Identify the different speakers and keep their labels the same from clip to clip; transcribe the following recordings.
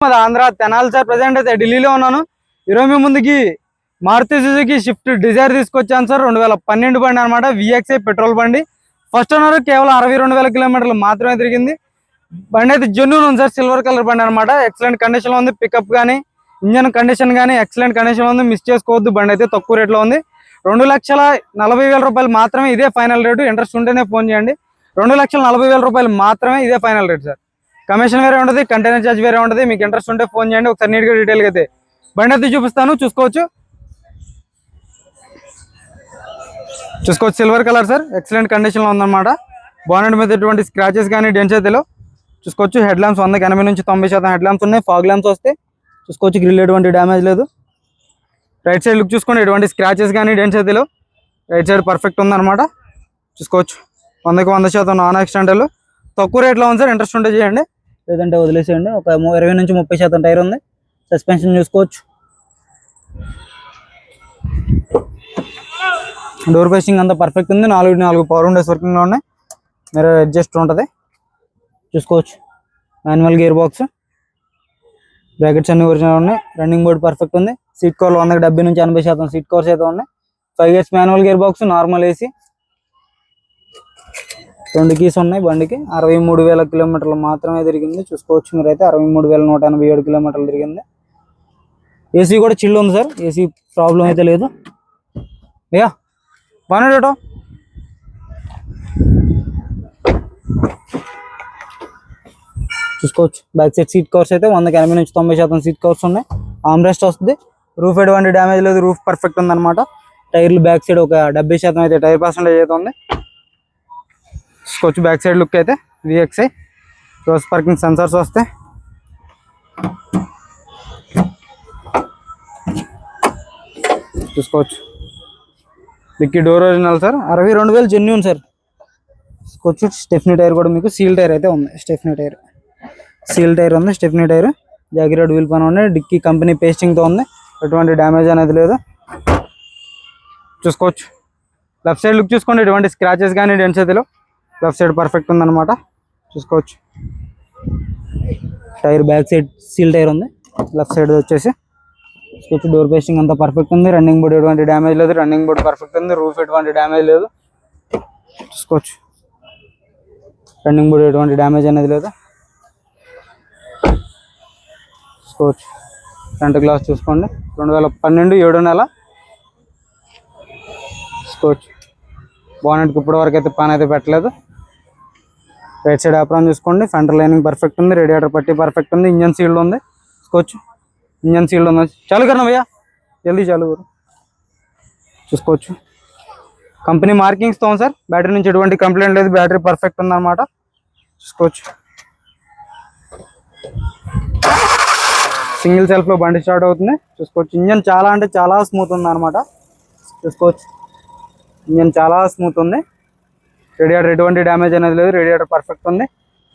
Speaker 1: మాది Andhra Tenali sir. Present అయితే ఢిల్లీలో ఉన్నాను. ఈరోజు మీ ముందుకి మారుతి సుజుకి స్విఫ్ట్ డిజైర్ తీసుకొచ్చాను సార్. 2012 బండి అనమాట. విఎక్స్ఐ పెట్రోల్ బండి. ఫస్ట్ ఓనర్ కేవలం 62,000 కిలోమీటర్లు మాత్రమే తిరిగింది. బండి అయితే జెన్యూన్ ఉంది సార్. సిల్వర్ కలర్ బండి అనమాట. ఎక్సలెంట్ కండిషన్ లో ఉంది. పికప్ కానీ ఇంజన్ కండిషన్ కానీ ఎక్సలెంట్ కండిషన్ లో ఉంది. మిస్ చేసుకోవద్దు. బండి అయితే తక్కువ రేట్లో ఉంది. 2,40,000 రూపాయలు మాత్రమే ఇదే ఫైనల్ రేటు. ఇంట్రెస్ట్ ఉంటేనే ఫోన్ చేయండి. 2,40,000 రూపాయలు మాత్రమే ఇదే ఫైనల్ రేట్ సార్. కమిషన్ వేరే ఉంటుంది, కంటైనర్ ఛార్జ్ వేరే ఉంటుంది. మీకు ఇంట్రెస్ట్ ఉంటే ఫోన్ చేయండి. ఒకసారి నీట్గా డీటెయిల్గా అయితే బండి అయితే చూపిస్తాను, చూసుకోవచ్చు. Silver colour sir. Excellent condition లో ఉందన్నమాట. బానెట్ మీద ఎటువంటి స్క్రాచెస్ కానీ డెంట్స్ అయితే లేవు. చూసుకోవచ్చు. హెడ్ ల్యాంప్స్ 80 నుంచి 90% హెడ్ ల్యాంప్స్ ఉన్నాయి. ఫాగ్ ల్యాంప్స్ వస్తే చూసుకోవచ్చు. గ్రిల్ ఎటువంటి డ్యామేజ్ లేదు. రైట్ సైడ్ లుక్ చూసుకోండి. ఎటువంటి స్క్రాచెస్ కానీ డెంట్స్ అయితే లేవు. రైట్ సైడ్ పర్ఫెక్ట్ ఉందన్నమాట. చూసుకోవచ్చు. 100% నాన్ యాక్సిడెంటల్. తక్కువ రేట్లో ఉంది సార్. ఇంట్రెస్ట్ ఉంటే చేయండి, లేదంటే వదిలేసేయండి. ఒక 20 నుంచి 30% టైర్ ఉంది. సస్పెన్షన్ చూసుకోవచ్చు. డోర్ పేసింగ్ అంతా పర్ఫెక్ట్ ఉంది. 4 పవర్ విండోస్ వర్కింగ్లో ఉన్నాయి. మీరు అడ్జస్ట్ ఉంటుంది, చూసుకోవచ్చు. Manual gear box. బ్రాకెట్స్ అన్ని ఒరిజినల్ ఉన్నాయి. రన్నింగ్ బోర్డ్ పర్ఫెక్ట్ ఉంది. సీట్ కవర్లు 70 నుంచి 80% సీట్ కవర్స్ అయితే ఉన్నాయి. 5 years manual gear box, normal AC. 2 keys ఉన్నాయి బండికి. 63,000 కిలోమీటర్లు మాత్రమే తిరిగింది. చూసుకోవచ్చు మీరైతే. 63,187 కిలోమీటర్లు తిరిగింది. ఏసీ కూడా చిల్లు ఉంది సార్. ఏసీ ప్రాబ్లం అయితే లేదు. భయ్యా బాగా చూసుకోవచ్చు. బ్యాక్ సైడ్ సీట్ కవర్స్ అయితే 180 నుంచి 90% సీట్ కవర్స్ ఉన్నాయి. ఆమ్రెస్ట్ వస్తుంది. రూఫ్ ఎటువంటి డ్యామేజ్ లేదు. రూఫ్ పర్ఫెక్ట్ ఉందన్నమాట. టైర్లు బ్యాక్ సైడ్ ఒక 70% అయితే టైర్ పర్సెంటేజ్ అయితే ఉంది. చూసుకోవచ్చు. బ్యాక్ సైడ్ లుక్ అయితే విఎక్స్ఐ రోస్ పార్కింగ్ సెన్సార్స్ వస్తాయి. చూసుకోవచ్చు. Dicky door original sir. 62,000 genuine sir. చూసుకోవచ్చు. స్టెఫ్నీ టైర్ కూడా మీకు సీల్ టైర్ అయితే ఉంది. స్టెఫ్నీ టైర్ సీల్ టైర్ ఉంది. స్టెఫ్నీ టైర్ జాగిరాడ్ వీల్ పైన ఉన్నాయి. డిక్కీ కంపెనీ పేస్టింగ్తో ఉంది. ఎటువంటి డ్యామేజ్ అనేది లేదు. చూసుకోవచ్చు. లెఫ్ట్ సైడ్ లుక్ చూసుకోండి. ఎటువంటి స్క్రాచెస్ కానీ డెంట్స్ అయితే లేవు. లెఫ్ట్ సైడ్ పర్ఫెక్ట్ ఉందన్నమాట. చూసుకోవచ్చు. Tyre back side seal tyre ఉంది. లెఫ్ట్ సైడ్ వచ్చేసి చూసుకోవచ్చు. డోర్ పేస్టింగ్ అంతా పర్ఫెక్ట్ ఉంది. రన్నింగ్ బోర్డ్ ఎటువంటి డ్యామేజ్ లేదు. రన్నింగ్ బోర్డ్ పర్ఫెక్ట్ ఉంది. రూఫ్ ఎటువంటి డ్యామేజ్ లేదు. చూసుకోవచ్చు. రన్నింగ్ బోర్డ్ ఎటువంటి డ్యామేజ్ అనేది లేదు. చూసుకోవచ్చు. ఫ్రంట్ గ్లాస్ చూసుకోండి. 2012 7 నెల. చూసుకోవచ్చు. బానెట్కి ఇప్పటి వరకు అయితే పాన్ అయితే పెట్టలేదు. రైట్ సైడ్ ఆప్రాన్ చూసుకోండి. ఫ్రంట్ లైనింగ్ పర్ఫెక్ట్ ఉంది. రేడియేటర్ పట్టి పర్ఫెక్ట్ ఉంది. ఇంజన్ సీల్డ్ ఉంది. చూసుకోవచ్చు. ఇంజన్ సీల్డ్ ఉంది. చాలు కన్నా భయ్యా, జల్దీ చాలు. చూసుకోవచ్చు. కంపెనీ మార్కింగ్స్తో ఉంది సార్. బ్యాటరీ నుంచి ఎటువంటి కంప్లైంట్ లేదు. బ్యాటరీ పర్ఫెక్ట్ ఉందన్నమాట. చూసుకోవచ్చు. సింగిల్ సెల్ఫ్లో బండి స్టార్ట్ అవుతుంది. చూసుకోవచ్చు. ఇంజన్ చాలా అంటే చాలా స్మూత్ ఉంది అనమాట. చూసుకోవచ్చు. ఇంజన్ చాలా స్మూత్ ఉంది. రేడియేటర్ ఎటువంటి డ్యామేజ్ అనేది లేదు. రేడియేటర్ పర్ఫెక్ట్ ఉంది.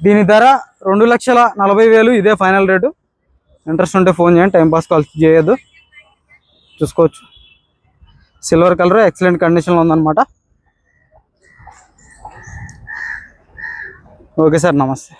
Speaker 1: దీని ధర 2,40,000 ఇదే ఫైనల్ రేటు. ఇంట్రెస్ట్ ఉంటే ఫోన్ చేయండి. టైంపాస్ కాల్ చేయొద్దు. చూసుకోవచ్చు. సిల్వర్ కలర్ ఎక్సలెంట్ కండిషన్లో ఉందన్నమాట. ఓకే సార్, నమస్తే.